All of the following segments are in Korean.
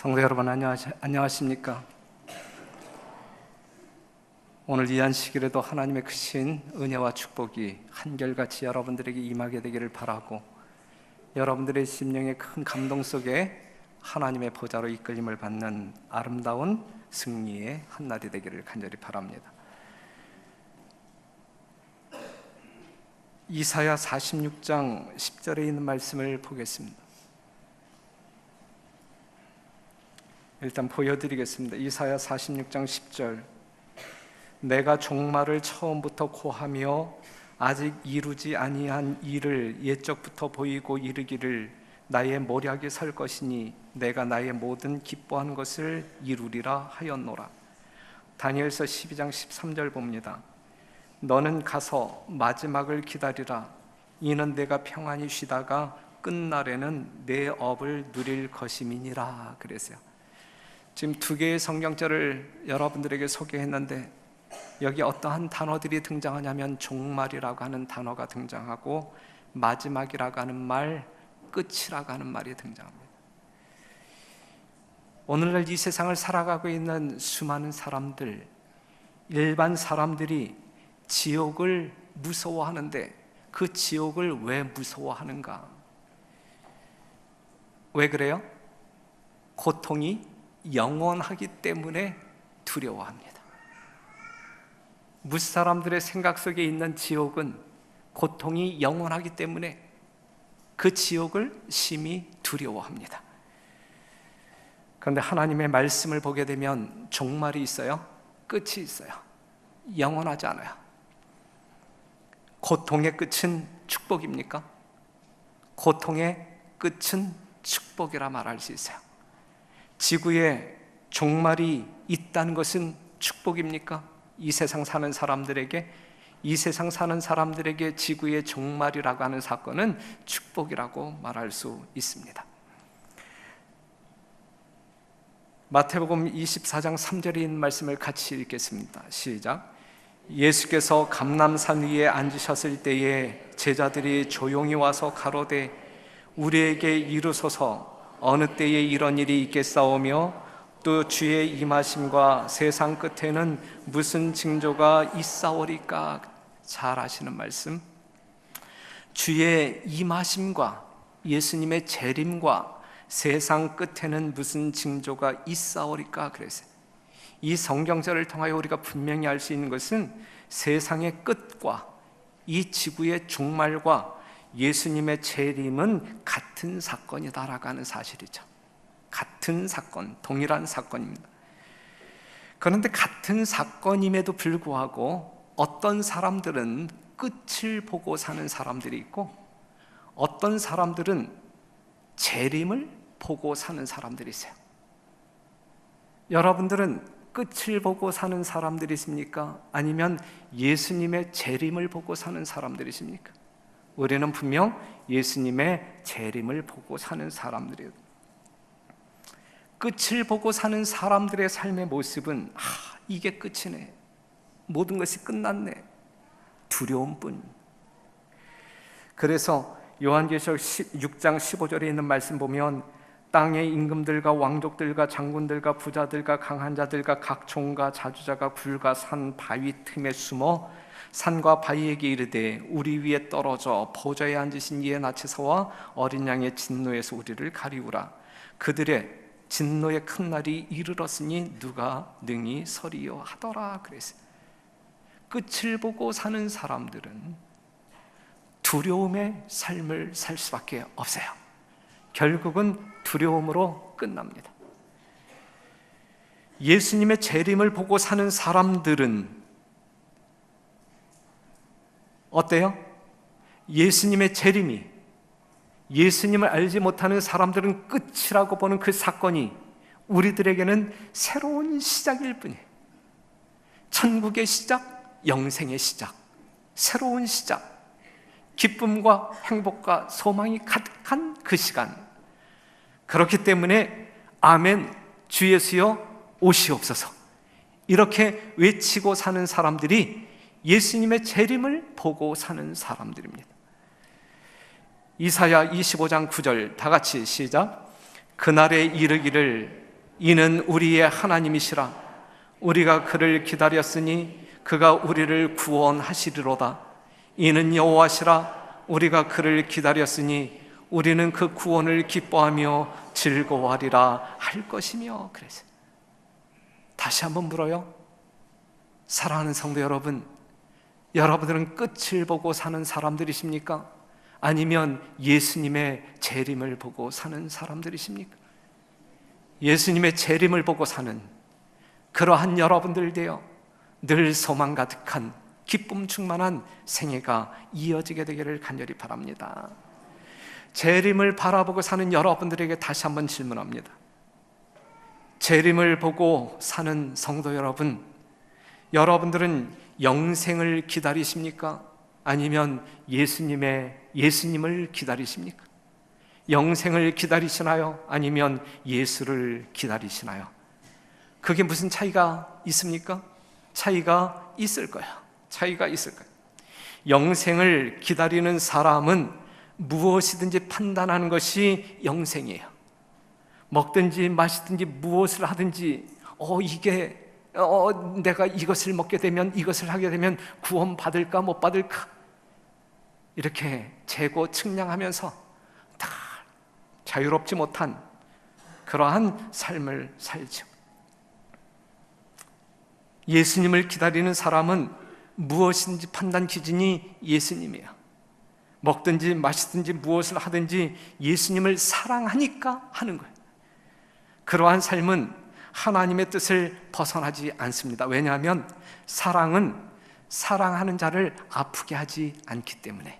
성도 여러분, 안녕하십니까? 오늘 이 안식일에도 하나님의 크신 은혜와 축복이 한결같이 여러분들에게 임하게 되기를 바라고, 여러분들의 심령의 큰 감동 속에 하나님의 보좌로 이끌림을 받는 아름다운 승리의 한날이 되기를 간절히 바랍니다. 이사야 46장 10절에 있는 말씀을 보겠습니다. 일단 보여드리겠습니다. 이사야 46장 10절. 내가 종말을 처음부터 고하며 아직 이루지 아니한 일을 옛적부터 보이고 이르기를 나의 모략이 설 것이니 내가 나의 모든 기뻐한 것을 이루리라 하였노라. 다니엘서 12장 13절 봅니다. 너는 가서 마지막을 기다리라. 이는 내가 평안히 쉬다가 끝날에는 내 업을 누릴 것임이니라. 그랬어요. 지금 두 개의 성경절을 여러분들에게 소개했는데, 여기 어떠한 단어들이 등장하냐면 종말이라고 하는 단어가 등장하고 마지막이라고 하는 말, 끝이라고 하는 말이 등장합니다. 오늘날 이 세상을 살아가고 있는 수많은 사람들, 일반 사람들이 지옥을 무서워하는데 그 지옥을 왜 무서워하는가? 왜 그래요? 고통이 영원하기 때문에 두려워합니다. 무사람들의 생각 속에 있는 지옥은 고통이 영원하기 때문에 그 지옥을 심히 두려워합니다. 그런데 하나님의 말씀을 보게 되면 종말이 있어요? 끝이 있어요. 영원하지 않아요. 고통의 끝은 축복입니까? 고통의 끝은 축복이라 말할 수 있어요. 지구에 종말이 있다는 것은 축복입니까? 이 세상 사는 사람들에게 지구의 종말이라고 하는 사건은 축복이라고 말할 수 있습니다. 마태복음 24장 3절에 있는 말씀을 같이 읽겠습니다. 시작. 예수께서 감람산 위에 앉으셨을 때에 제자들이 조용히 와서 가로되 우리에게 이르소서 어느 때에 이런 일이 있겠사오며 또 주의 임하심과 세상 끝에는 무슨 징조가 있사오리까? 잘 아시는 말씀. 주의 임하심과 예수님의 재림과 세상 끝에는 무슨 징조가 있사오리까? 그랬어요. 이 성경절을 통하여 우리가 분명히 알 수 있는 것은 세상의 끝과 이 지구의 종말과 예수님의 재림은 같은 사건이다라고 하는 사실이죠. 같은 사건, 동일한 사건입니다. 그런데 같은 사건임에도 불구하고 어떤 사람들은 끝을 보고 사는 사람들이 있고 어떤 사람들은 재림을 보고 사는 사람들이 있어요. 여러분들은 끝을 보고 사는 사람들이십니까? 아니면 예수님의 재림을 보고 사는 사람들이십니까? 우리는 분명 예수님의 재림을 보고 사는 사람들이에요. 끝을 보고 사는 사람들의 삶의 모습은 이게 끝이네, 모든 것이 끝났네, 두려움뿐. 그래서 요한계시록 6장 15절에 있는 말씀 보면 땅의 임금들과 왕족들과 장군들과 부자들과 강한 자들과 각 종과 자주자가 굴과 산 바위 틈에 숨어 산과 바위에게 이르되 우리 위에 떨어져 보좌에 앉으신 이의 나치서와 어린 양의 진노에서 우리를 가리우라. 그들의 진노의 큰 날이 이르렀으니 누가 능히 서리요 하더라. 그랬어요. 끝을 보고 사는 사람들은 두려움의 삶을 살 수밖에 없어요. 결국은 두려움으로 끝납니다. 예수님의 재림을 보고 사는 사람들은 어때요? 예수님의 재림이, 예수님을 알지 못하는 사람들은 끝이라고 보는 그 사건이 우리들에게는 새로운 시작일 뿐이에요. 천국의 시작, 영생의 시작, 새로운 시작, 기쁨과 행복과 소망이 가득한 그 시간. 그렇기 때문에 아멘, 주 예수여 오시옵소서, 이렇게 외치고 사는 사람들이 예수님의 재림을 보고 사는 사람들입니다. 이사야 25장 9절 다 같이 시작. 그날에 이르기를 이는 우리의 하나님이시라. 우리가 그를 기다렸으니 그가 우리를 구원하시리로다. 이는 여호와시라. 우리가 그를 기다렸으니 우리는 그 구원을 기뻐하며 즐거워하리라 할 것이며. 그래서 다시 한번 물어요. 사랑하는 성도 여러분, 여러분들은 끝을 보고 사는 사람들이십니까? 아니면 예수님의 재림을 보고 사는 사람들이십니까? 예수님의 재림을 보고 사는 그러한 여러분들 되어 늘 소망 가득한 기쁨 충만한 생애가 이어지게 되기를 간절히 바랍니다. 재림을 바라보고 사는 여러분들에게 다시 한번 질문합니다. 재림을 보고 사는 성도 여러분, 여러분들은 영생을 기다리십니까? 아니면 예수님을 기다리십니까? 영생을 기다리시나요? 아니면 예수를 기다리시나요? 그게 무슨 차이가 있습니까? 차이가 있을 거예요. 차이가 있을 거예요. 영생을 기다리는 사람은 무엇이든지 판단하는 것이 영생이에요. 먹든지 마시든지 무엇을 하든지 내가 이것을 먹게 되면, 이것을 하게 되면 구원 받을까 못 받을까, 이렇게 재고 측량하면서 다 자유롭지 못한 그러한 삶을 살죠. 예수님을 기다리는 사람은 무엇인지 판단 기준이 예수님이에요. 먹든지 마시든지 무엇을 하든지 예수님을 사랑하니까 하는 거예요. 그러한 삶은 하나님의 뜻을 벗어나지 않습니다. 왜냐하면 사랑은 사랑하는 자를 아프게 하지 않기 때문에.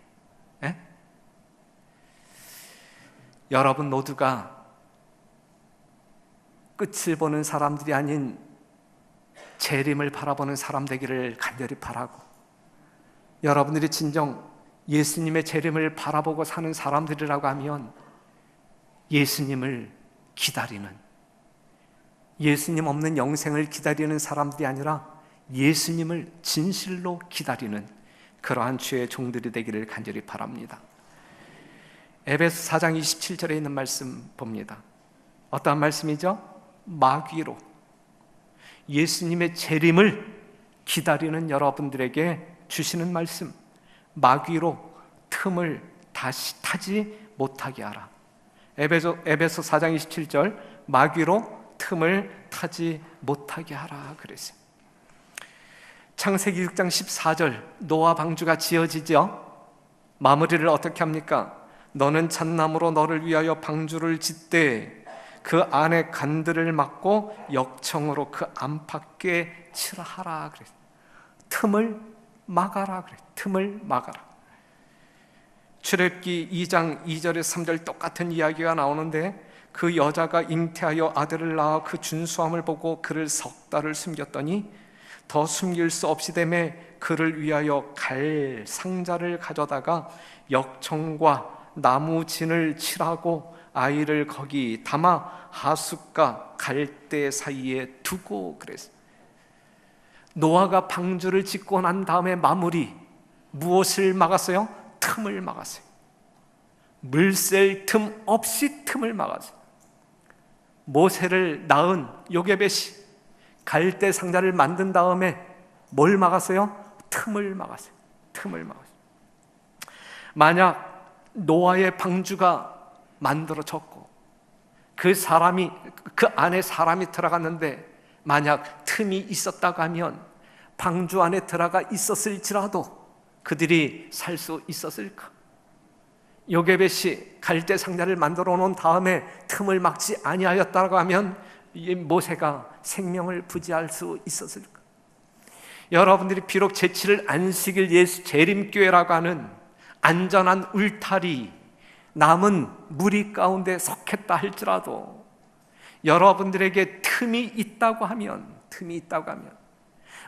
여러분 모두가 끝을 보는 사람들이 아닌 재림을 바라보는 사람 되기를 간절히 바라고, 여러분들이 진정 예수님의 재림을 바라보고 사는 사람들이라고 하면 예수님을 기다리는, 예수님 없는 영생을 기다리는 사람들이 아니라 예수님을 진실로 기다리는 그러한 주의 종들이 되기를 간절히 바랍니다. 에베소 4장 27절에 있는 말씀 봅니다. 어떠한 말씀이죠? 마귀로 예수님의 재림을 기다리는 여러분들에게 주시는 말씀, 마귀로 틈을 다시 타지 못하게 하라. 에베소 4장 27절, 마귀로 틈을 타지 못하게 하라 그랬어요. 창세기 6장 14절, 노아 방주가 지어지죠. 마무리를 어떻게 합니까? 너는 잣나무로 너를 위하여 방주를 짓되 그 안에 간들을 막고 역청으로 그 안팎에 칠하라 그랬어요. 틈을 막아라 그랬어요. 틈을 막아라. 출애굽기 2장 2절에서 3절 똑같은 이야기가 나오는데, 그 여자가 잉태하여 아들을 낳아 그 준수함을 보고 그를 석 달을 숨겼더니 더 숨길 수 없이 되매 그를 위하여 갈 상자를 가져다가 역청과 나무 진을 칠하고 아이를 거기 담아 하숫과 갈대 사이에 두고 그랬어요. 노아가 방주를 짓고 난 다음에 마무리, 무엇을 막았어요? 틈을 막았어요. 물샐 틈 없이 틈을 막았어요. 모세를 낳은 요게벳이 갈대 상자를 만든 다음에 뭘 막았어요? 틈을 막았어요. 틈을 막았어요. 만약 노아의 방주가 만들어졌고 그 안에 사람이 들어갔는데 만약 틈이 있었다고 하면 방주 안에 들어가 있었을지라도 그들이 살 수 있었을까? 요게벳이 갈대 상자를 만들어 놓은 다음에 틈을 막지 아니하였다고 하면 이 모세가 생명을 부지할 수 있었을까? 여러분들이 비록 제7일 안식일 예수 재림교회라고 하는 안전한 울타리, 남은 무리 가운데 속했다 할지라도 여러분들에게 틈이 있다고 하면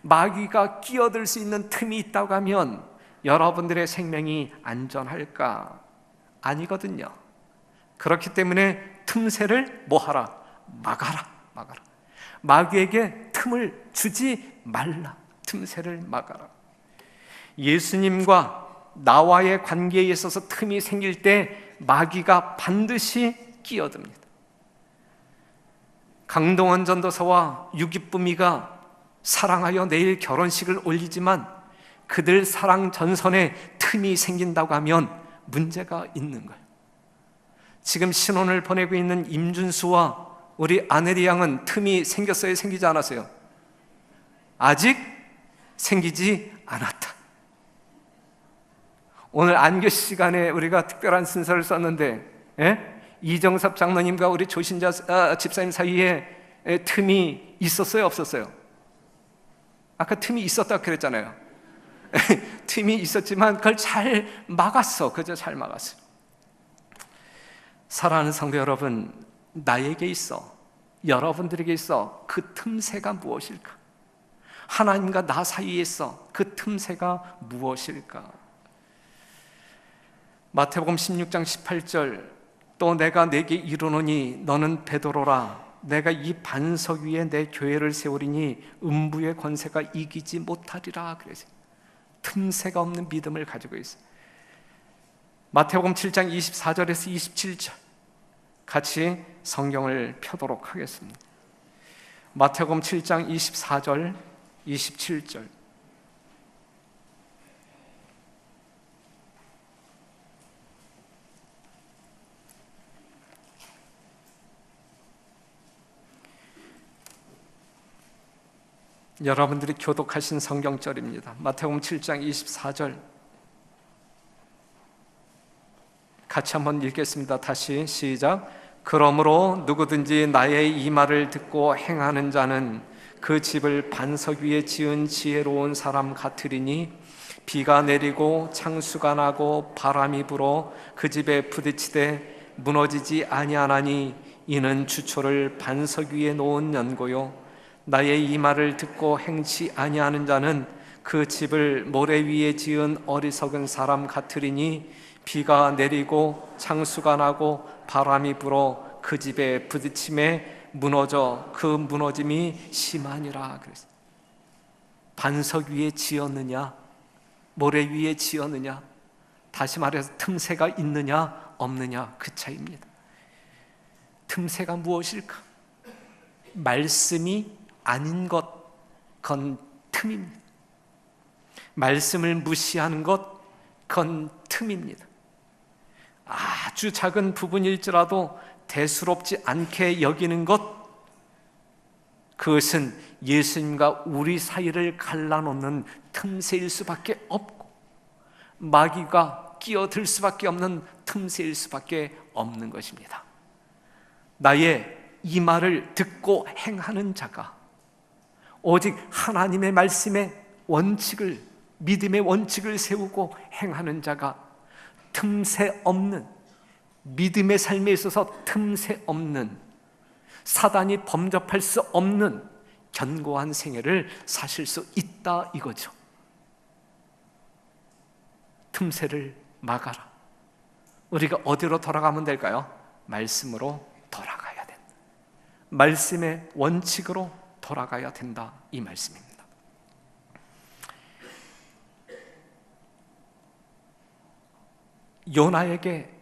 마귀가 끼어들 수 있는 틈이 있다고 하면 여러분들의 생명이 안전할까? 아니거든요. 그렇기 때문에 틈새를 뭐하라? 막아라. 마귀에게 틈을 주지 말라. 틈새를 막아라. 예수님과 나와의 관계에 있어서 틈이 생길 때 마귀가 반드시 끼어듭니다. 강동원 전도사와 유기쁨이가 사랑하여 내일 결혼식을 올리지만 그들 사랑 전선에 틈이 생긴다고 하면 문제가 있는 거예요. 지금 신혼을 보내고 있는 임준수와 우리 아내리 양은 틈이 생겼어요? 생기지 않았어요? 아직 생기지 않았다. 오늘 안교 시간에 우리가 특별한 순서를 썼는데 이정섭 장로님과 우리 조신자 집사님 사이에 틈이 있었어요? 없었어요? 아까 틈이 있었다고 그랬잖아요. 틈이 있었지만 그걸 잘 막았어. 그저 잘 막았어요. 사랑하는 성도 여러분, 나에게 있어, 여러분들에게 있어 그 틈새가 무엇일까? 하나님과 나 사이에 있어 그 틈새가 무엇일까? 마태복음 16장 18절, 또 내가 네게 이르노니 너는 베드로라, 내가 이 반석 위에 내 교회를 세우리니 음부의 권세가 이기지 못하리라. 그래서 틈새가 없는 믿음을 가지고 있어요. 마태복음 7장 24절에서 27절 같이 성경을 펴도록 하겠습니다. 마태복음 7장 24절 27절. 여러분들이 교독하신 성경절입니다. 마태복음 7장 24절 같이 한번 읽겠습니다. 다시 시작. 그러므로 누구든지 나의 이 말을 듣고 행하는 자는 그 집을 반석 위에 지은 지혜로운 사람 같으리니 비가 내리고 창수가 나고 바람이 불어 그 집에 부딪히되 무너지지 아니하나니 이는 주초를 반석 위에 놓은 연고요. 나의 이 말을 듣고 행치 아니하는 자는 그 집을 모래 위에 지은 어리석은 사람 같으리니 비가 내리고 창수가 나고 바람이 불어 그 집에 부딪힘에 무너져 그 무너짐이 심하니라. 그랬어요. 반석 위에 지었느냐 모래 위에 지었느냐, 다시 말해서 틈새가 있느냐 없느냐, 그 차이입니다. 틈새가 무엇일까? 말씀이 아닌 것, 그건 틈입니다. 말씀을 무시하는 것, 그건 틈입니다. 아주 작은 부분일지라도 대수롭지 않게 여기는 것, 그것은 예수님과 우리 사이를 갈라놓는 틈새일 수밖에 없고 마귀가 끼어들 수밖에 없는 틈새일 수밖에 없는 것입니다. 나의 이 말을 듣고 행하는 자가 오직 하나님의 말씀의 원칙을, 믿음의 원칙을 세우고 행하는 자가 틈새 없는, 믿음의 삶에 있어서 틈새 없는, 사단이 범접할 수 없는 견고한 생애를 사실 수 있다 이거죠. 틈새를 막아라. 우리가 어디로 돌아가면 될까요? 말씀으로 돌아가야 된다. 말씀의 원칙으로 돌아가야 된다, 이 말씀입니다. 요나에게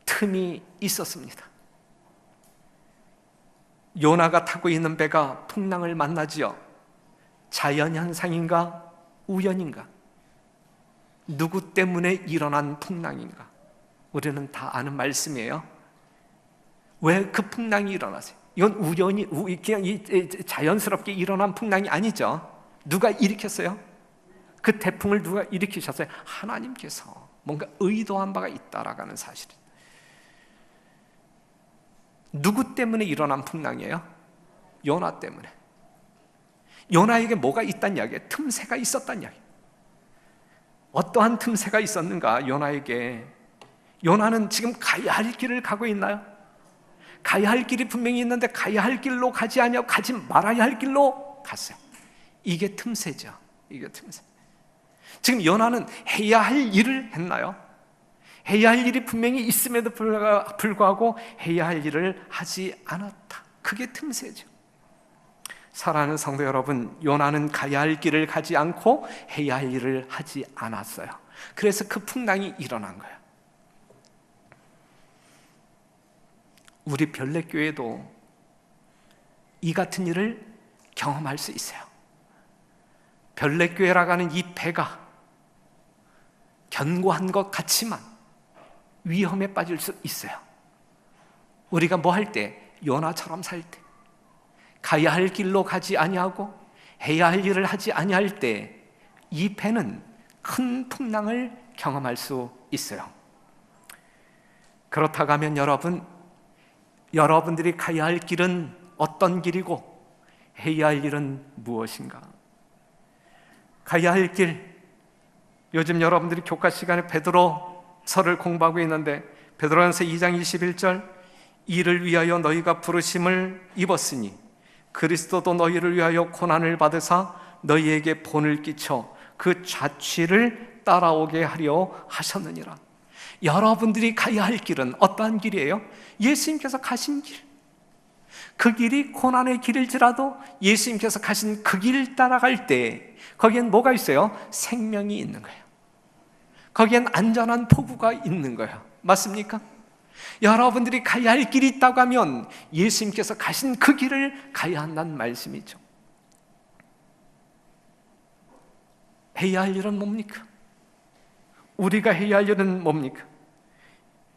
틈이 있었습니다. 요나가 타고 있는 배가 풍랑을 만나지요. 자연현상인가 우연인가? 누구 때문에 일어난 풍랑인가? 우리는 다 아는 말씀이에요. 왜 그 풍랑이 일어나세요? 이건 우연히 그냥 자연스럽게 일어난 풍랑이 아니죠. 누가 일으켰어요? 그 태풍을 누가 일으키셨어요? 하나님께서 뭔가 의도한 바가 있다라는 사실입니다. 누구 때문에 일어난 풍랑이에요? 요나 때문에. 요나에게 뭐가 있단 이야기예요? 틈새가 있었단 이야기예요. 어떠한 틈새가 있었는가? 요나에게. 요나는 지금 가야 할 길을 가고 있나요? 가야 할 길이 분명히 있는데 가야 할 길로 가지 아니하고 가지 말아야 할 길로 갔어요. 이게 틈새죠. 이게 틈새. 지금 요나는 해야 할 일을 했나요? 해야 할 일이 분명히 있음에도 불구하고 해야 할 일을 하지 않았다. 그게 틈새죠. 사랑하는 성도 여러분, 요나는 가야 할 길을 가지 않고 해야 할 일을 하지 않았어요. 그래서 그 풍랑이 일어난 거예요. 우리 별내교회도 이 같은 일을 경험할 수 있어요. 별내교회라고 하는 이 배가 견고한 것 같지만 위험에 빠질 수 있어요. 우리가 뭐 할 때, 요나처럼 살 때, 가야 할 길로 가지 아니하고 해야 할 일을 하지 아니할 때 이 배는 큰 풍랑을 경험할 수 있어요. 그렇다고 하면 여러분들이 가야 할 길은 어떤 길이고 해야 할 일은 무엇인가? 가야 할 길, 요즘 여러분들이 교과 시간에 베드로서를 공부하고 있는데 베드로전서 2장 21절, 이를 위하여 너희가 부르심을 입었으니 그리스도도 너희를 위하여 고난을 받으사 너희에게 본을 끼쳐 그 자취를 따라오게 하려 하셨느니라. 여러분들이 가야 할 길은 어떠한 길이에요? 예수님께서 가신 길. 그 길이 고난의 길일지라도 예수님께서 가신 그 길 따라갈 때 거기엔 뭐가 있어요? 생명이 있는 거예요. 거기엔 안전한 포구가 있는 거예요. 맞습니까? 여러분들이 가야 할 길이 있다고 하면 예수님께서 가신 그 길을 가야 한다는 말씀이죠. 해야 할 일은 뭡니까? 우리가 해야 할 일은 뭡니까?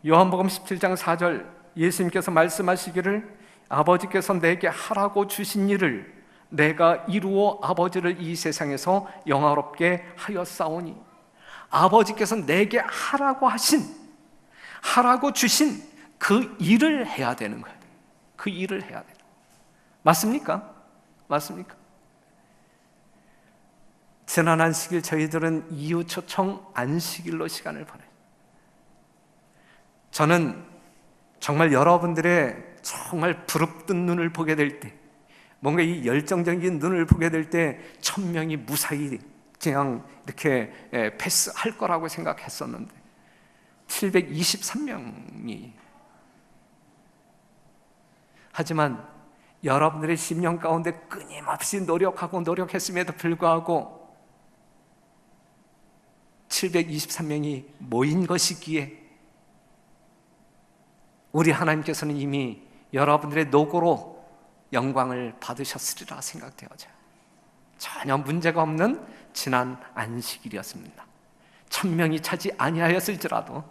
요한복음 17장 4절, 예수님께서 말씀하시기를 아버지께서 내게 하라고 주신 일을 내가 이루어 아버지를 이 세상에서 영화롭게 하였사오니, 아버지께서 내게 하라고 주신 그 일을 해야 되는 거예요. 그 일을 해야 돼요. 맞습니까? 맞습니까? 지난 안식일 저희들은 이웃 초청 안식일로 시간을 보내요. 저는 정말 여러분들의 정말 부릅뜬 눈을 보게 될 때, 뭔가 이 열정적인 눈을 보게 될 때 1000명이 무사히 그냥 이렇게 패스할 거라고 생각했었는데 723명이, 하지만 여러분들의 심령 가운데 끊임없이 노력했음에도 불구하고 723명이 모인 것이기에 우리 하나님께서는 이미 여러분들의 노고로 영광을 받으셨으리라 생각되어져요. 전혀 문제가 없는 지난 안식일이었습니다. 1000명이 차지 아니하였을지라도,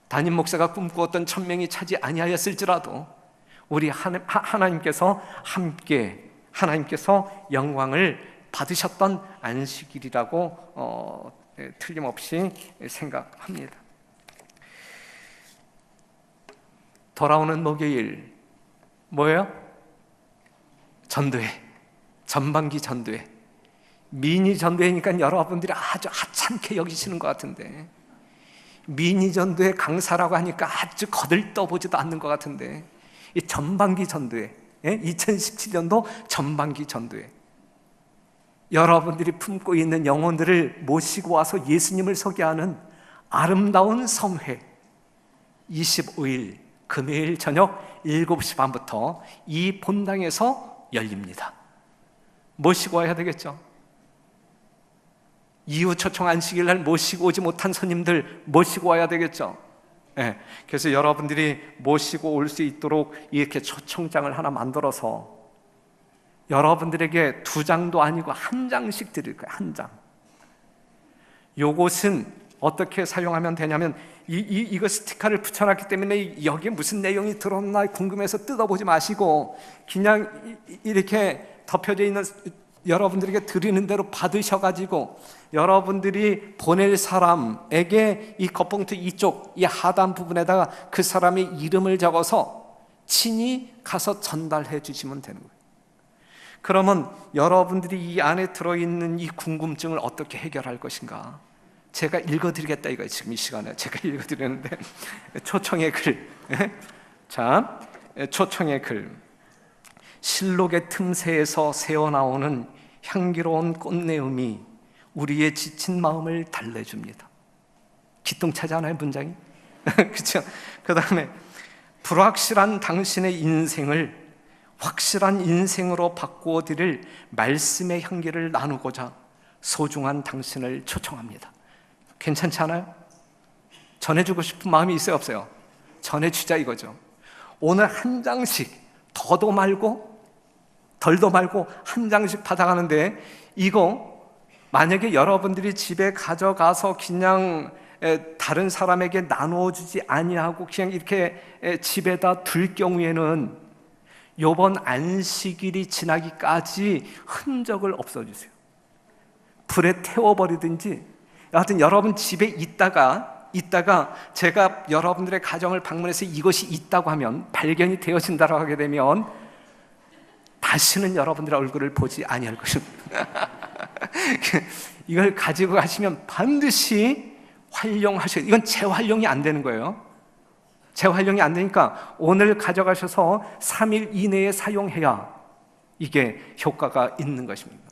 담임 목사가 꿈꾸었던 1000명이 차지 아니하였을지라도 우리 하나님께서 함께 하나님께서 영광을 받으셨던 안식일이라고 틀림없이 생각합니다. 돌아오는 목요일 뭐예요? 전도회, 전반기 전도회. 미니 전도회니까 여러분들이 아주 하찮게 여기시는 것 같은데, 미니 전도회 강사라고 하니까 아주 거들떠보지도 않는 것 같은데, 이 전반기 전도회, 2017년도 전반기 전도회, 여러분들이 품고 있는 영혼들을 모시고 와서 예수님을 소개하는 아름다운 성회, 25일 금요일 저녁 7시 반부터 이 본당에서 열립니다. 모시고 와야 되겠죠. 이후 초청 안식일 날 모시고 오지 못한 손님들 모시고 와야 되겠죠. 네, 그래서 여러분들이 모시고 올 수 있도록 이렇게 초청장을 하나 만들어서 여러분들에게 2장도 아니고 1장씩 드릴 거예요. 1장. 요것은 어떻게 사용하면 되냐면 이거 스티커를 붙여놨기 때문에 여기에 무슨 내용이 들었나 궁금해서 뜯어보지 마시고 그냥 이렇게 덮여져 있는, 여러분들에게 드리는 대로 받으셔가지고 여러분들이 보낼 사람에게 이 겉봉투 이쪽 이 하단 부분에다가 그 사람의 이름을 적어서 친히 가서 전달해 주시면 되는 거예요. 그러면 여러분들이 이 안에 들어있는 이 궁금증을 어떻게 해결할 것인가, 제가 읽어드리겠다 이거예요. 지금 이 시간에 제가 읽어드리는데 초청의 글. 자, 초청의 글. 실록의 틈새에서 새어나오는 향기로운 꽃내음이 우리의 지친 마음을 달래줍니다. 기똥차잖아요, 문장이. 그렇죠? 그 다음에 불확실한 당신의 인생을 확실한 인생으로 바꾸어 드릴 말씀의 향기를 나누고자 소중한 당신을 초청합니다. 괜찮지 않아요? 전해주고 싶은 마음이 있어요, 없어요? 전해주자 이거죠. 오늘 1장씩 더도 말고 덜도 말고 한 장씩 받아가는데, 이거 만약에 여러분들이 집에 가져가서 그냥 다른 사람에게 나누어주지 아니하고 그냥 이렇게 집에다 둘 경우에는 요번 안식일이 지나기까지 흔적을 없어주세요. 불에 태워버리든지, 하여튼 여러분 집에 있다가 제가 여러분들의 가정을 방문해서 이것이 있다고 하면, 발견이 되어진다고 하게 되면 다시는 여러분들의 얼굴을 보지 아니할 것입니다. 이걸 가지고 가시면 반드시 활용하셔야 돼요. 이건 재활용이 안 되는 거예요. 재활용이 안 되니까 오늘 가져가셔서 3일 이내에 사용해야 이게 효과가 있는 것입니다.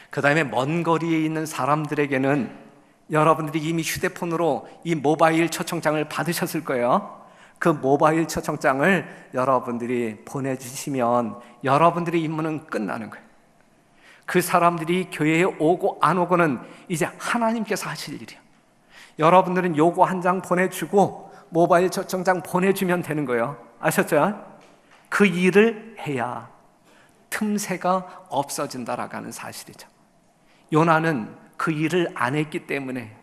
그 다음에 먼 거리에 있는 사람들에게는 여러분들이 이미 휴대폰으로 이 모바일 초청장을 받으셨을 거예요. 그 모바일 초청장을 여러분들이 보내주시면 여러분들의 임무는 끝나는 거예요. 그 사람들이 교회에 오고 안 오고는 이제 하나님께서 하실 일이에요. 여러분들은 요거 한 장 보내주고 모바일 초청장 보내주면 되는 거예요. 아셨죠? 그 일을 해야 틈새가 없어진다라고 하는 사실이죠. 요나는 그 일을 안 했기 때문에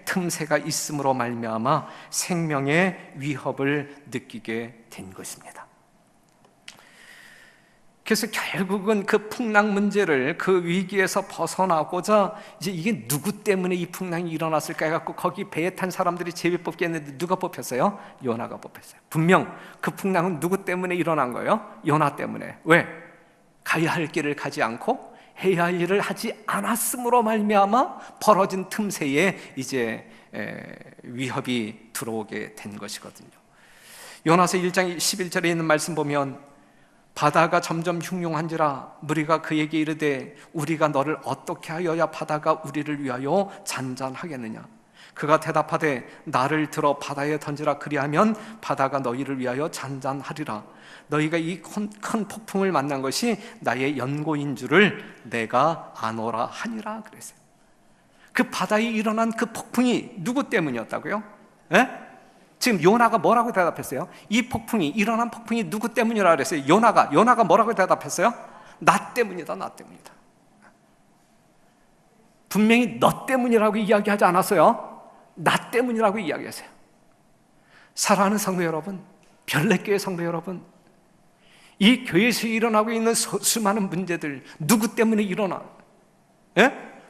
틈새가 있음으로 말미암아 생명의 위협을 느끼게 된 것입니다. 그래서 결국은 그 풍랑 문제를, 그 위기에서 벗어나고자 이제 이게 누구 때문에 이 풍랑이 일어났을까 해갖고 거기 배에 탄 사람들이 제비 뽑겠는데 누가 뽑혔어요? 요나가 뽑혔어요. 분명 그 풍랑은 누구 때문에 일어난 거예요? 요나 때문에. 왜? 가야 할 길을 가지 않고 해야 할 일을 하지 않았음으로 말미암아 벌어진 틈새에 이제 위협이 들어오게 된 것이거든요. 요나서 1장 11절에 있는 말씀 보면, 바다가 점점 흉흉한지라 무리가 그에게 이르되 우리가 너를 어떻게 하여야 바다가 우리를 위하여 잔잔하겠느냐. 그가 대답하되 나를 들어 바다에 던지라. 그리하면 바다가 너희를 위하여 잔잔하리라. 너희가 이 큰 폭풍을 만난 것이 나의 연고인 줄을 내가 아노라 하니라 그랬어요. 그 바다에 일어난 그 폭풍이 누구 때문이었다고요? 지금 요나가 뭐라고 대답했어요? 이 폭풍이, 일어난 폭풍이 누구 때문이라 그랬어요? 요나가 뭐라고 대답했어요? 나 때문이다, 나 때문이다. 분명히 너 때문이라고 이야기하지 않았어요. 나 때문이라고 이야기하세요. 사랑하는 성도 여러분, 별내교회 성도 여러분, 이 교회에서 일어나고 있는 수많은 문제들 누구 때문에 일어나?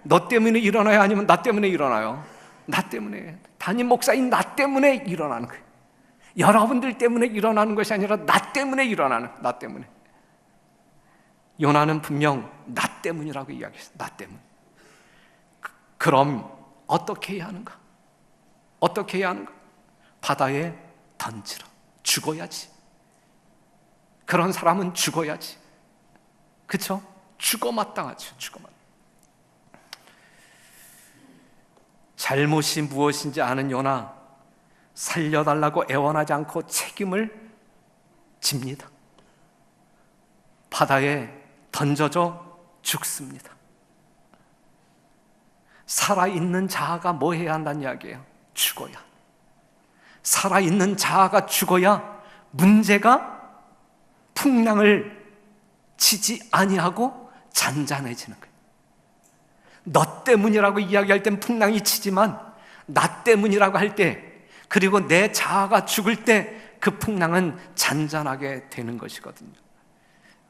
너 때문에 일어나요? 아니면 나 때문에 일어나요? 나 때문에. 담임 목사인 나 때문에 일어나는 거예요. 여러분들 때문에 일어나는 것이 아니라 나 때문에 일어나는, 나 때문에. 요나는 분명 나 때문이라고 이야기했어요. 나 때문. 그럼 어떻게 해야 하는가? 어떻게 해야 하는가? 바다에 던지라. 죽어야지. 그런 사람은 죽어야지. 그렇죠? 죽어 마땅하죠. 죽어 마땅. 잘못이 무엇인지 아는 요나, 살려달라고 애원하지 않고 책임을 집니다. 바다에 던져져 죽습니다. 살아있는 자아가 뭐 해야 한다는 이야기예요? 죽어야. 살아있는 자아가 죽어야 문제가 풍랑을 치지 아니하고 잔잔해지는 거예요. 너 때문이라고 이야기할 땐 풍랑이 치지만 나 때문이라고 할 때, 그리고 내 자아가 죽을 때 그 풍랑은 잔잔하게 되는 것이거든요.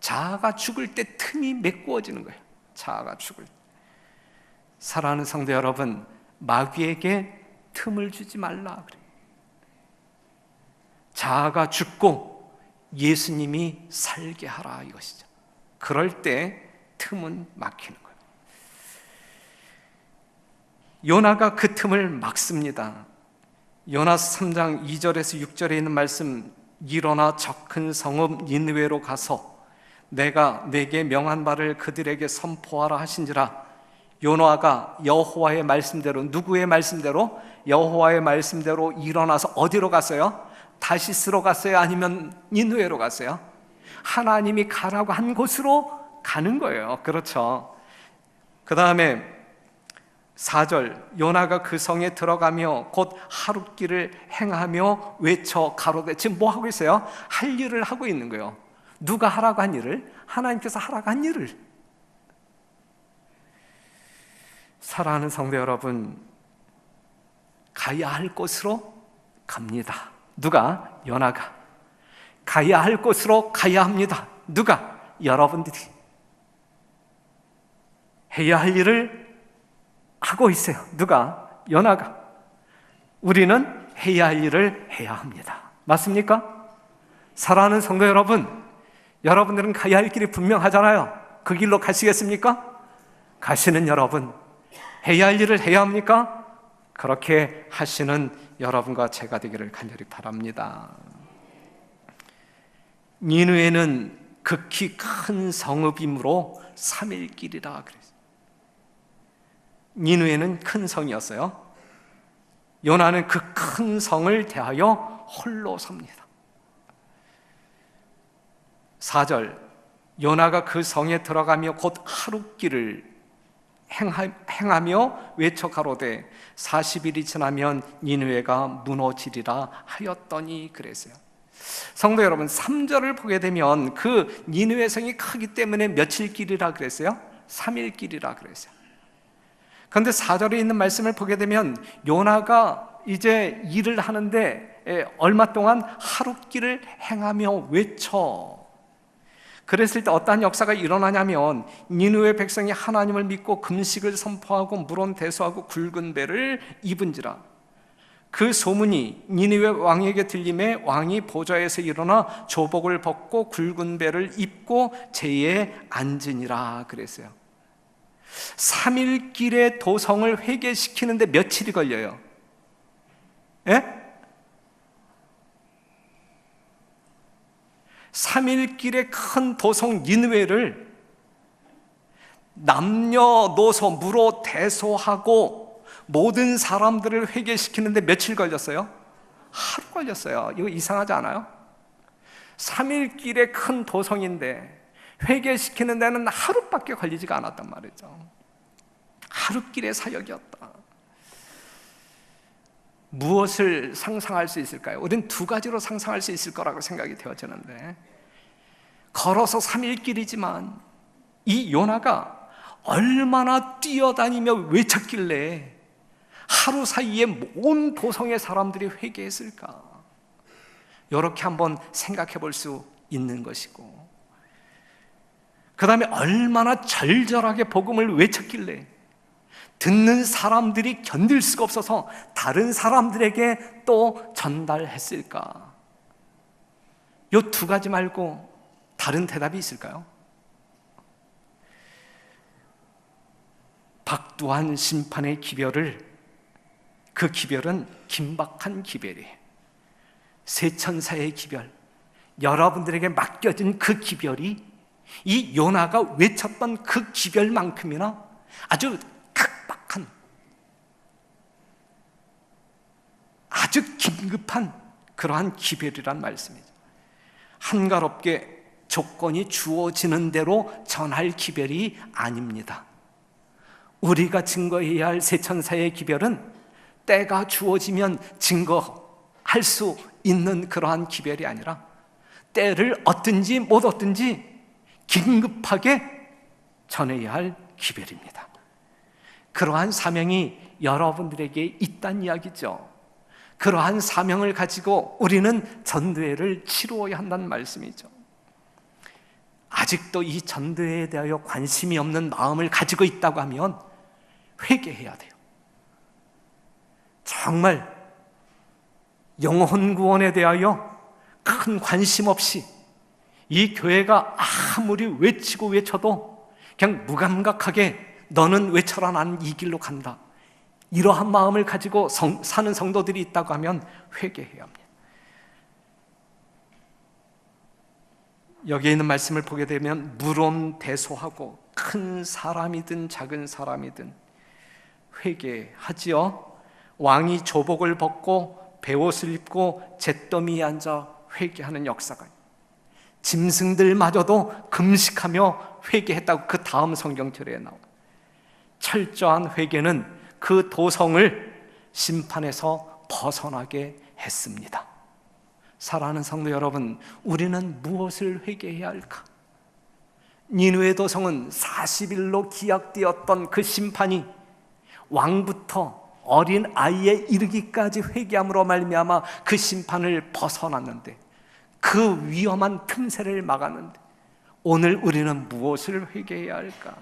자아가 죽을 때 틈이 메꾸어지는 거예요. 자아가 죽을 때. 사랑하는 성도 여러분, 마귀에게 틈을 주지 말라 그래요. 자아가 죽고 예수님이 살게 하라 이것이죠. 그럴 때 틈은 막히는 거예요. 요나가 그 틈을 막습니다. 요나서 3장 2절에서 6절에 있는 말씀, 일어나 저 큰 성읍 니느웨로 가서 내가 내게 명한 바를 그들에게 선포하라 하신지라. 요나가 여호와의 말씀대로, 누구의 말씀대로? 여호와의 말씀대로 일어나서 어디로 갔어요? 다시스로 갔어요? 아니면 니느웨로 갔어요? 하나님이 가라고 한 곳으로 가는 거예요. 그렇죠. 그 다음에 4절, 요나가 그 성에 들어가며 곧 하룻길을 행하며 외쳐 가로되. 지금 뭐 하고 있어요? 할 일을 하고 있는 거예요. 누가 하라고 한 일을? 하나님께서 하라고 한 일을. 사랑하는 성도 여러분, 가야 할 곳으로 갑니다. 누가? 요나가. 가야 할 곳으로 가야 합니다. 누가? 여러분들이. 해야 할 일을 하고 있어요. 누가? 요나가. 우리는 해야 할 일을 해야 합니다. 맞습니까? 사랑하는 성도 여러분, 여러분들은 가야 할 길이 분명하잖아요. 그 길로 가시겠습니까? 가시는 여러분, 해야 할 일을 해야 합니까? 그렇게 하시는 여러분과 제가 되기를 간절히 바랍니다. 니느웨는 극히 큰 성읍이므로 3일 길이라 그랬어요. 니느웨는 큰 성이었어요. 요나는 그 큰 성을 대하여 홀로 섭니다. 4절, 요나가 그 성에 들어가며 곧 하룻길을 행하며 외쳐 가로되 40일이 지나면 니느웨가 무너지리라 하였더니 그랬어요. 성도 여러분, 3절을 보게 되면 그 니느웨 성이 크기 때문에 며칠 길이라 그랬어요? 3일 길이라 그랬어요. 그런데 4절에 있는 말씀을 보게 되면 요나가 이제 일을 하는데 얼마 동안 하룻길을 행하며 외쳐. 그랬을 때 어떠한 역사가 일어나냐면 니느웨 백성이 하나님을 믿고 금식을 선포하고 물론 대소하고 굵은 배를 입은지라. 그 소문이 니느웨 왕에게 들림에 왕이 보좌에서 일어나 조복을 벗고 굵은 배를 입고 제에 앉으니라 그랬어요. 3일 길의 도성을 회개시키는데 며칠이 걸려요? 예? 3일 길의 큰 도성 니느웨를 남녀노소 무로 대소하고 모든 사람들을 회개시키는데 며칠 걸렸어요? 하루 걸렸어요. 이거 이상하지 않아요? 3일 길의 큰 도성인데 회개시키는 데는 하루밖에 걸리지가 않았단 말이죠. 하루길의 사역이었다. 무엇을 상상할 수 있을까요? 우리는 두 가지로 상상할 수 있을 거라고 생각이 되어지는데, 걸어서 3일 길이지만 이 요나가 얼마나 뛰어다니며 외쳤길래 하루 사이에 온 도성의 사람들이 회개했을까? 이렇게 한번 생각해 볼 수 있는 것이고, 그 다음에 얼마나 절절하게 복음을 외쳤길래 듣는 사람들이 견딜 수가 없어서 다른 사람들에게 또 전달했을까? 이 두 가지 말고 다른 대답이 있을까요? 박두한 심판의 기별을, 그 기별은 긴박한 기별이에요. 세천사의 기별, 여러분들에게 맡겨진 그 기별이 이 요나가 외쳤던 그 기별만큼이나 아주 각박한, 아주 긴급한 그러한 기별이란 말씀이죠. 한가롭게 조건이 주어지는 대로 전할 기별이 아닙니다. 우리가 증거해야 할 세천사의 기별은 때가 주어지면 증거할 수 있는 그러한 기별이 아니라 때를 얻든지 못 얻든지 긴급하게 전해야 할 기별입니다. 그러한 사명이 여러분들에게 있다는 이야기죠. 그러한 사명을 가지고 우리는 전도회를 치루어야 한다는 말씀이죠. 아직도 이 전도회에 대하여 관심이 없는 마음을 가지고 있다고 하면 회개해야 돼요. 정말 영혼 구원에 대하여 큰 관심 없이 이 교회가 아무리 외치고 외쳐도 그냥 무감각하게 너는 외쳐라, 나는 이 길로 간다, 이러한 마음을 가지고 사는 성도들이 있다고 하면 회개해야 합니다. 여기에 있는 말씀을 보게 되면 물론 대소하고 큰 사람이든 작은 사람이든 회개하지요. 왕이 조복을 벗고 베옷을 입고 잿더미에 앉아 회개하는 역사가, 짐승들마저도 금식하며 회개했다고 그 다음 성경절에 나옵니다. 철저한 회개는 그 도성을 심판에서 벗어나게 했습니다. 사랑하는 성도 여러분, 우리는 무엇을 회개해야 할까? 니느웨 도성은 40일로 기약되었던 그 심판이 왕부터 어린 아이에 이르기까지 회개함으로 말미암아 그 심판을 벗어났는데, 그 위험한 틈새를 막았는데, 오늘 우리는 무엇을 회개해야 할까?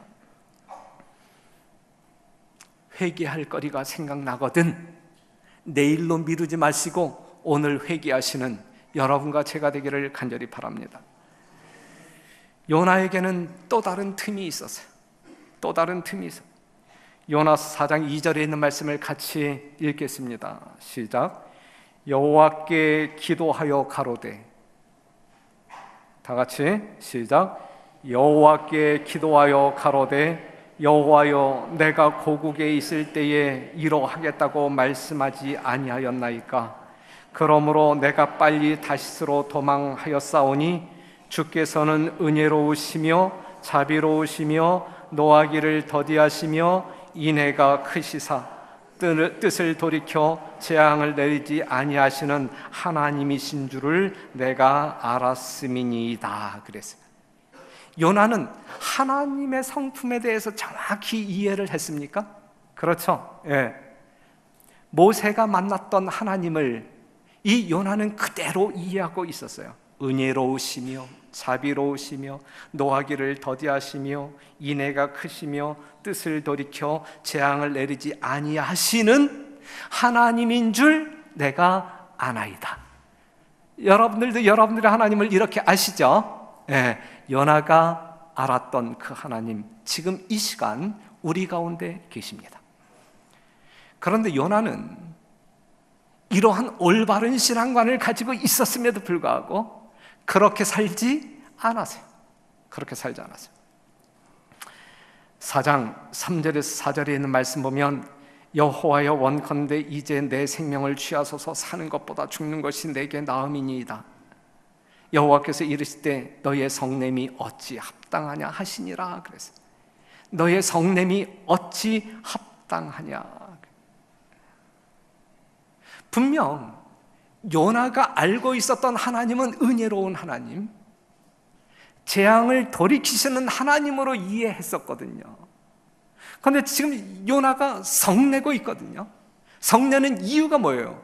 회개할 거리가 생각나거든 내일로 미루지 마시고 오늘 회개하시는 여러분과 제가 되기를 간절히 바랍니다. 요나에게는 또 다른 틈이 있었어요. 또 다른 틈이 있어요. 요나서 4장 2절에 있는 말씀을 같이 읽겠습니다. 시작. 여호와께 기도하여 가로되, 다 같이 시작. 여호와께 기도하여 가로되, 여호와여, 내가 고국에 있을 때에 이러하겠다고 말씀하지 아니하였나이까? 그러므로 내가 빨리 다시스로 도망하였사오니 주께서는 은혜로우시며 자비로우시며 노하기를 더디하시며 인애가 크시사 뜻을 돌이켜 재앙을 내리지 아니하시는 하나님이신 줄을 내가 알았음이니이다. 그랬습니다. 요나는 하나님의 성품에 대해서 정확히 이해를 했습니까? 그렇죠. 예. 모세가 만났던 하나님을 이 요나는 그대로 이해하고 있었어요. 은혜로우시며 자비로우시며 노하기를 더디하시며 인애가 크시며 뜻을 돌이켜 재앙을 내리지 아니하시는 하나님인 줄 내가 아나이다. 여러분들도 여러분들의 하나님을 이렇게 아시죠? 예, 요나가 알았던 그 하나님, 지금 이 시간 우리 가운데 계십니다. 그런데 요나는 이러한 올바른 신앙관을 가지고 있었음에도 불구하고 그렇게 살지 않았어요. 그렇게 살지 않았어요. 4장 3절에서 4절에 있는 말씀 보면, 여호와여, 원컨대 이제 내 생명을 취하소서. 사는 것보다 죽는 것이 내게 나음이니이다. 여호와께서 이르시되 너의 성냄이 어찌 합당하냐 하시니라. 그랬어요. 너의 성냄이 어찌 합당하냐. 분명 요나가 알고 있었던 하나님은 은혜로운 하나님, 재앙을 돌이키시는 하나님으로 이해했었거든요. 그런데 지금 요나가 성내고 있거든요. 성내는 이유가 뭐예요?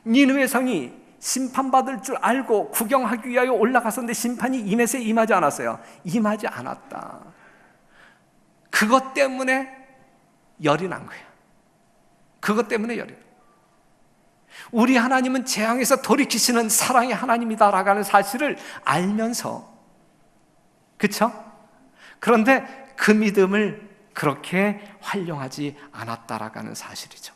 니느웨 성이 심판받을 줄 알고 구경하기 위하여 올라갔었는데 심판이 임해서 임하지 않았어요. 임하지 않았다. 그것 때문에 열이 난 거예요. 그것 때문에 열이 난 거예요. 우리 하나님은 재앙에서 돌이키시는 사랑의 하나님이다라고 하는 사실을 알면서, 그렇죠? 그런데 그 믿음을 그렇게 활용하지 않았다라고 하는 사실이죠.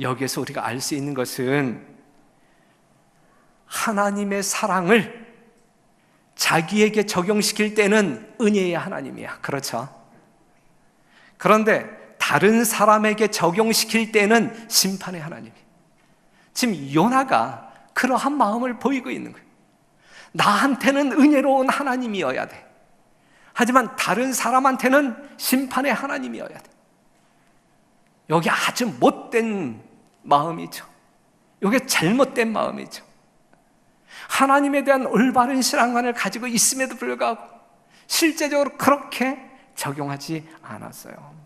여기에서 우리가 알 수 있는 것은 하나님의 사랑을 자기에게 적용시킬 때는 은혜의 하나님이야. 그렇죠? 그런데 다른 사람에게 적용시킬 때는 심판의 하나님. 지금 요나가 그러한 마음을 보이고 있는 거예요. 나한테는 은혜로운 하나님이어야 돼. 하지만 다른 사람한테는 심판의 하나님이어야 돼. 여기 아주 못된 마음이죠. 이게 잘못된 마음이죠. 하나님에 대한 올바른 신앙관을 가지고 있음에도 불구하고 실제적으로 그렇게 적용하지 않았어요.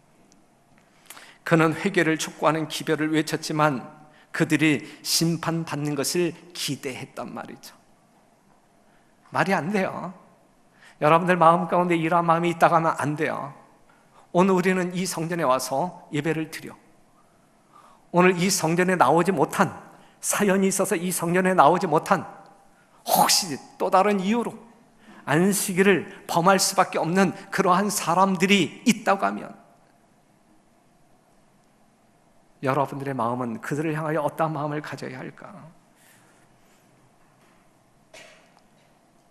그는 회개를 촉구하는 기별을 외쳤지만 그들이 심판받는 것을 기대했단 말이죠. 말이 안 돼요. 여러분들 마음 가운데 이러한 마음이 있다고 하면 안 돼요. 오늘 우리는 이 성전에 와서 예배를 드려, 오늘 이 성전에 나오지 못한, 사연이 있어서 이 성전에 나오지 못한, 혹시 또 다른 이유로 안식일을 범할 수밖에 없는 그러한 사람들이 있다고 하면 여러분들의 마음은 그들을 향하여 어떤 마음을 가져야 할까?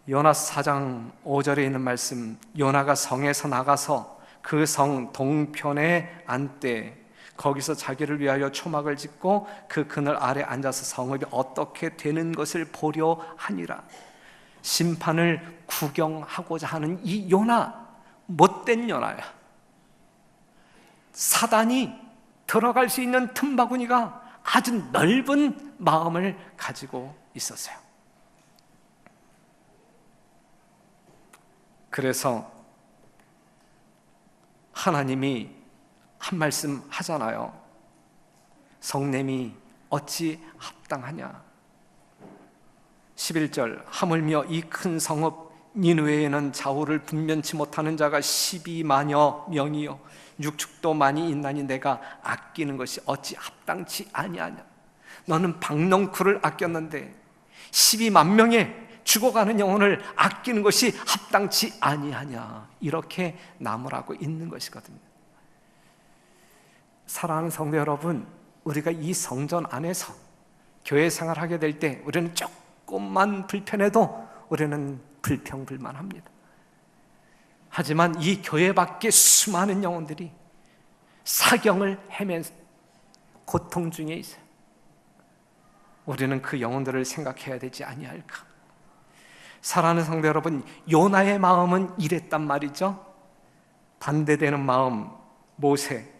요나서 4장 5절에 있는 말씀, 요나가 성에서 나가서 그 성 동편에 앉되 거기서 자기를 위하여 초막을 짓고 그 그늘 아래 앉아서 성읍이 어떻게 되는 것을 보려 하니라. 심판을 구경하고자 하는 이 요나, 못된 요나야. 사단이 들어갈 수 있는 틈바구니가 아주 넓은 마음을 가지고 있었어요. 그래서 하나님이 한 말씀 하잖아요. 성냄이 어찌 합당하냐. 11절, 하물며 이 큰 성읍 니느웨에는 좌우를 분변치 못하는 자가 12만여 명이요 육축도 많이 있나니 내가 아끼는 것이 어찌 합당치 아니하냐. 너는 박넝쿨을 아꼈는데 12만 명의 죽어가는 영혼을 아끼는 것이 합당치 아니하냐. 이렇게 나무라고 있는 것이거든요. 사랑하는 성도 여러분, 우리가 이 성전 안에서 교회 생활하게 될 때 우리는 조금만 불편해도 우리는 불평불만합니다. 하지만 이 교회 밖에 수많은 영혼들이 사경을 헤매는 고통 중에 있어요. 우리는 그 영혼들을 생각해야 되지 아니할까. 사랑하는 성도 여러분, 요나의 마음은 이랬단 말이죠. 반대되는 마음, 모세.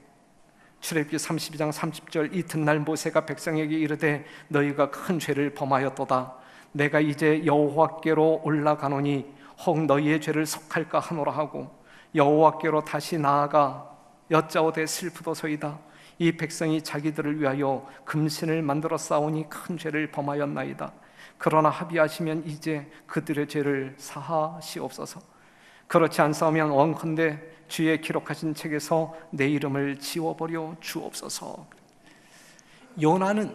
출애굽기 32장 30절, 이튿날 모세가 백성에게 이르되 너희가 큰 죄를 범하였도다. 내가 이제 여호와께로 올라가노니 혹 너희의 죄를 속할까 하노라 하고 여호와께로 다시 나아가 여짜오되 슬프도소이다. 이 백성이 자기들을 위하여 금신을 만들어 싸우니 큰 죄를 범하였나이다. 그러나 합의하시면 이제 그들의 죄를 사하시옵소서. 그렇지 않사오면 원컨대 주의 기록하신 책에서 내 이름을 지워버려 주옵소서. 요나는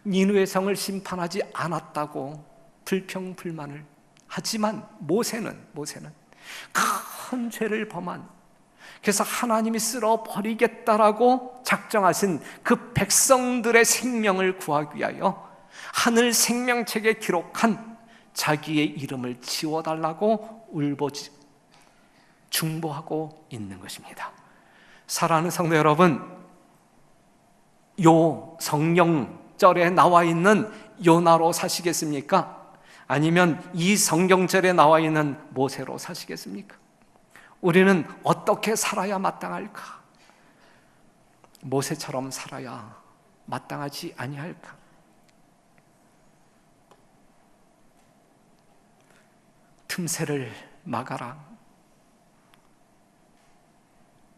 니느웨 성을 심판하지 않았다고 불평불만을 하지만 모세는 큰 죄를 범한, 그래서 하나님이 쓸어버리겠다라고 작정하신 그 백성들의 생명을 구하기 위하여 하늘 생명책에 기록한 자기의 이름을 지워달라고 울부짖고 중보하고 있는 것입니다. 사랑하는 성도 여러분, 요 성경절에 나와 있는 요나로 사시겠습니까? 아니면 이 성경절에 나와 있는 모세로 사시겠습니까? 우리는 어떻게 살아야 마땅할까? 모세처럼 살아야 마땅하지 아니할까? 틈새를 막아라.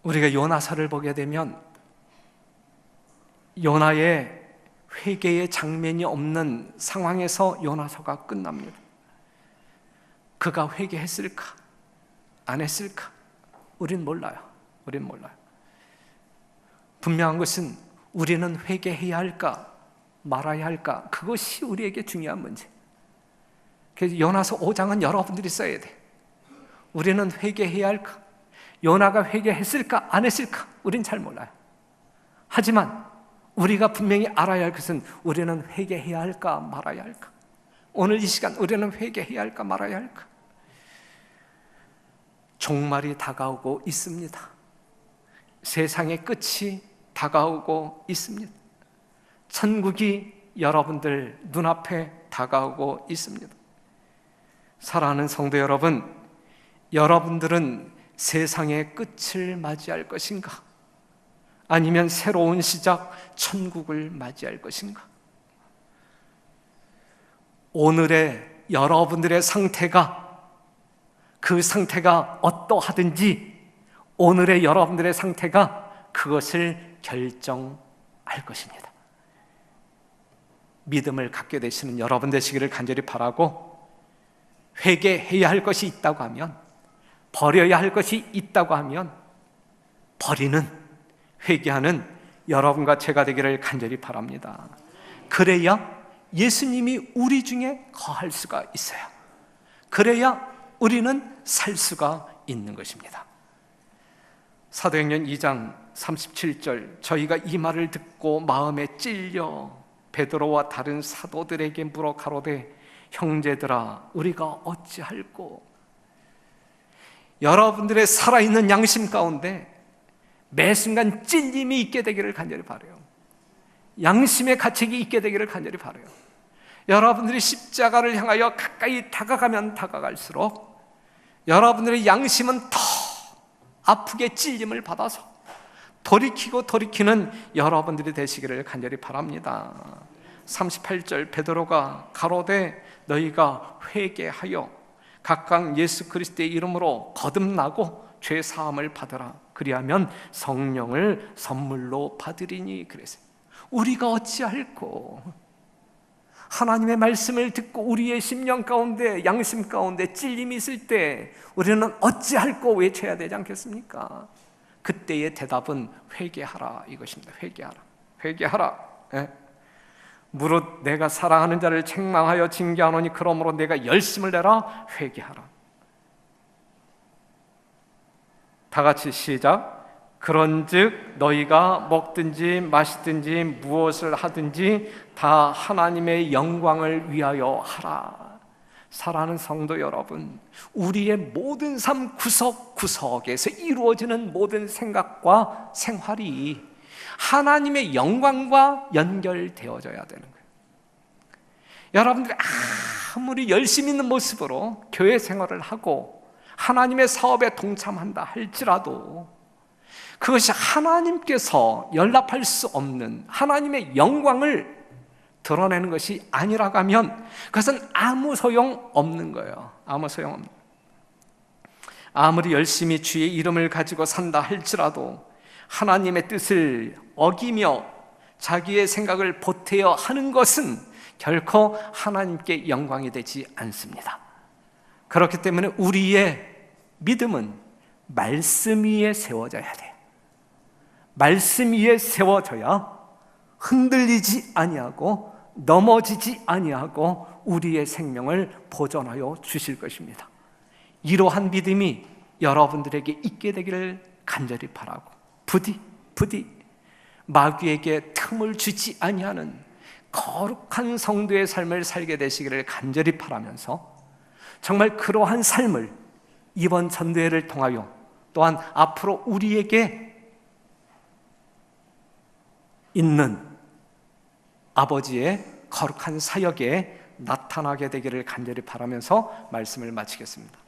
우리가 요나서를 보게 되면 요나의 회개의 장면이 없는 상황에서 요나서가 끝납니다. 그가 회개했을까? 안 했을까? 우린 몰라요. 분명한 것은 우리는 회개해야 할까? 말아야 할까? 그것이 우리에게 중요한 문제. 그래서 요나서 5장은 여러분들이 써야 돼. 우리는 회개해야 할까? 요나가 회개했을까? 안 했을까? 우린 잘 몰라요. 하지만 우리가 분명히 알아야 할 것은 우리는 회개해야 할까? 말아야 할까? 오늘 이 시간 우리는 회개해야 할까? 말아야 할까? 종말이 다가오고 있습니다. 세상의 끝이 다가오고 있습니다. 천국이 여러분들 눈앞에 다가오고 있습니다. 사랑하는 성도 여러분, 여러분들은 세상의 끝을 맞이할 것인가? 아니면 새로운 시작, 천국을 맞이할 것인가? 오늘의 여러분들의 상태가, 그 상태가 어떠하든지 오늘의 여러분들의 상태가 그것을 결정할 것입니다. 믿음을 갖게 되시는 여러분 되시기를 간절히 바라고, 회개해야 할 것이 있다고 하면, 버려야 할 것이 있다고 하면 버리는, 회개하는 여러분과 제가 되기를 간절히 바랍니다. 그래야 예수님이 우리 중에 거할 수가 있어요. 그래야 우리는 살 수가 있는 것입니다. 사도행전 2장 37절, 저희가 이 말을 듣고 마음에 찔려 베드로와 다른 사도들에게 물어 가로되 형제들아 우리가 어찌할꼬. 여러분들의 살아있는 양심 가운데 매 순간 찔림이 있게 되기를 간절히 바라요. 양심의 가책이 있게 되기를 간절히 바라요. 여러분들이 십자가를 향하여 가까이 다가가면 다가갈수록 여러분들의 양심은 더 아프게 찔림을 받아서 돌이키고 돌이키는 여러분들이 되시기를 간절히 바랍니다. 38절 베드로가 가로되 너희가 회개하여 각각 예수 그리스도의 이름으로 거듭나고 죄 사함을 받으라. 그리하면 성령을 선물로 받으리니 그랬어요. 우리가 어찌할꼬? 하나님의 말씀을 듣고 우리의 심령 가운데, 양심 가운데 찔림이 있을 때 우리는 어찌할꼬 외쳐야 되지 않겠습니까? 그때의 대답은 회개하라 이것입니다. 회개하라. 회개하라. 예? 무릇 내가 사랑하는 자를 책망하여 징계하노니 그러므로 내가 열심을 내라. 회개하라. 다 같이 시작. 그런즉 너희가 먹든지 마시든지 무엇을 하든지 다 하나님의 영광을 위하여 하라. 사랑하는 성도 여러분, 우리의 모든 삶 구석구석에서 이루어지는 모든 생각과 생활이 하나님의 영광과 연결되어져야 되는 거예요. 여러분들이 아무리 열심 있는 모습으로 교회 생활을 하고 하나님의 사업에 동참한다 할지라도 그것이 하나님께서 연락할 수 없는 하나님의 영광을 드러내는 것이 아니라고 하면 그것은 아무 소용 없는 거예요. 아무 소용 없는 거예요. 아무리 열심히 주의 이름을 가지고 산다 할지라도 하나님의 뜻을 어기며 자기의 생각을 보태어 하는 것은 결코 하나님께 영광이 되지 않습니다. 그렇기 때문에 우리의 믿음은 말씀 위에 세워져야 돼요. 말씀 위에 세워져야 흔들리지 아니하고 넘어지지 아니하고 우리의 생명을 보존하여 주실 것입니다. 이러한 믿음이 여러분들에게 있게 되기를 간절히 바라고 부디 마귀에게 틈을 주지 아니하는 거룩한 성도의 삶을 살게 되시기를 간절히 바라면서 정말 그러한 삶을 이번 전도회를 통하여 또한 앞으로 우리에게 있는 아버지의 거룩한 사역에 나타나게 되기를 간절히 바라면서 말씀을 마치겠습니다.